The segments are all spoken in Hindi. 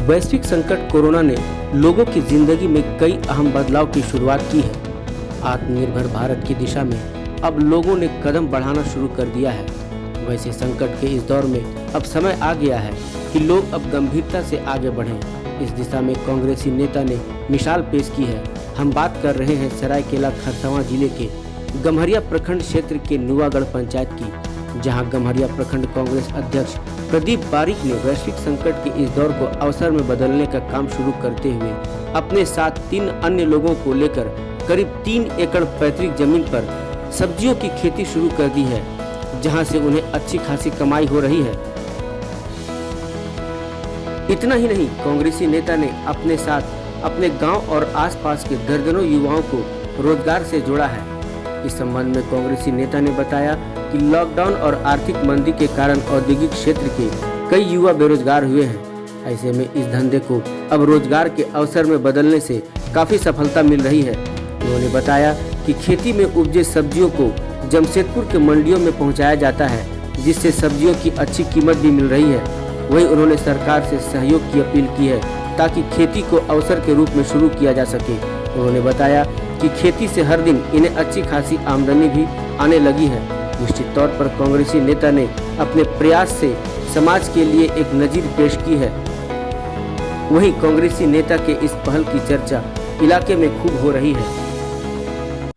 वैश्विक संकट कोरोना ने लोगों की जिंदगी में कई अहम बदलाव की शुरुआत की है। आत्मनिर्भर भारत की दिशा में अब लोगों ने कदम बढ़ाना शुरू कर दिया है। वैसे संकट के इस दौर में अब समय आ गया है कि लोग अब गंभीरता से आगे बढ़ें। इस दिशा में कांग्रेसी नेता ने मिसाल पेश की है। हम बात कर रहे हैं सरायकेला खरसावां जिले के गम्हरिया प्रखंड क्षेत्र के नुआगढ़ पंचायत की, जहां गम्हरिया प्रखंड कांग्रेस अध्यक्ष प्रदीप बारिक ने वैश्विक संकट के इस दौर को अवसर में बदलने का काम शुरू करते हुए अपने साथ 3 अन्य लोगों को लेकर करीब 3 एकड़ पैतृक जमीन पर सब्जियों की खेती शुरू कर दी है, जहां से उन्हें अच्छी खासी कमाई हो रही है। इतना ही नहीं, कांग्रेसी नेता ने अपने साथ अपने गांव और आसपास के दर्जनों युवाओं को रोजगार से जोड़ा है। इस संबंध में कांग्रेसी नेता ने बताया कि लॉकडाउन और आर्थिक मंदी के कारण औद्योगिक क्षेत्र के कई युवा बेरोजगार हुए हैं। ऐसे में इस धंधे को अब रोजगार के अवसर में बदलने से काफी सफलता मिल रही है। उन्होंने बताया कि खेती में उपजे सब्जियों को जमशेदपुर के मंडियों में पहुंचाया जाता है, जिससे सब्जियों की अच्छी कीमत भी मिल रही है। वहीं उन्होंने सरकार से सहयोग की अपील की है ताकि खेती को अवसर के रूप में शुरू किया जा सके। उन्होंने बताया कि खेती से हर दिन इन्हें अच्छी खासी आमदनी भी आने लगी है। निश्चित तौर पर कांग्रेसी नेता ने अपने प्रयास से समाज के लिए एक नजीर पेश की है। वहीं कांग्रेसी नेता के इस पहल की चर्चा इलाके में खूब हो रही है।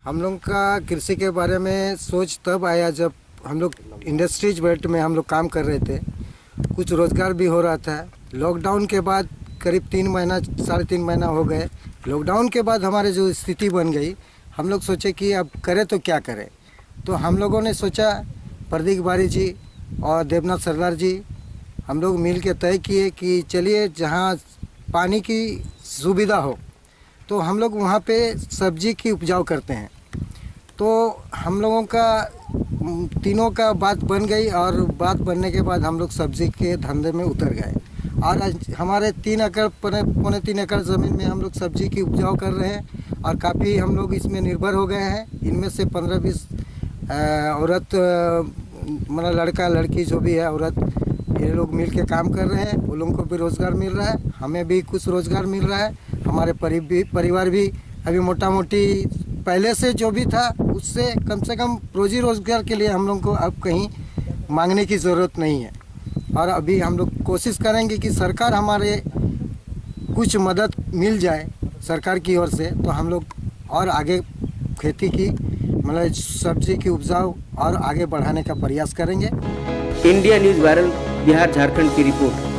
हम लोग का कृषि के बारे में सोच तब आया जब हम लोग इंडस्ट्रीज बेल्ट में हम लोग काम कर रहे थे, कुछ रोजगार भी हो रहा था। लॉकडाउन के बाद करीब 3 महीना 3.5 महीना हो गए। लॉकडाउन के बाद हमारे जो स्थिति बन गई, हम लोग सोचे कि अब करें तो क्या करें। तो हम लोगों ने सोचा, प्रदीप बारिक जी और देवनाथ सरदार जी, हम लोग मिल के तय किए कि चलिए जहाँ पानी की सुविधा हो तो हम लोग वहाँ पे सब्जी की उपजाऊ करते हैं। तो हम लोगों का तीनों का बात बन गई और बात बनने के बाद हम लोग सब्जी के धंधे में उतर गए और आज हमारे 3 एकड़ पौने 3 एकड़ ज़मीन में हम लोग सब्जी की उपजाऊ कर रहे हैं और काफ़ी हम लोग इसमें निर्भर हो गए हैं। इनमें से 15-20 औरत मतलब लड़का लड़की जो भी है औरत, ये लोग मिल के काम कर रहे हैं। वो लोगों को भी रोज़गार मिल रहा है, हमें भी कुछ रोज़गार मिल रहा है। हमारे परिवार भी अभी मोटा मोटी पहले से जो भी था उससे कम से कम रोजी रोज़गार के लिए हम लोग को अब कहीं मांगने की ज़रूरत नहीं है। और अभी हम लोग कोशिश करेंगे कि सरकार हमारे कुछ मदद मिल जाए सरकार की ओर से, तो हम लोग और आगे खेती की मतलब सब्जी की उपजाऊ और आगे बढ़ाने का प्रयास करेंगे। India news viral Bihar Jharkhand की रिपोर्ट।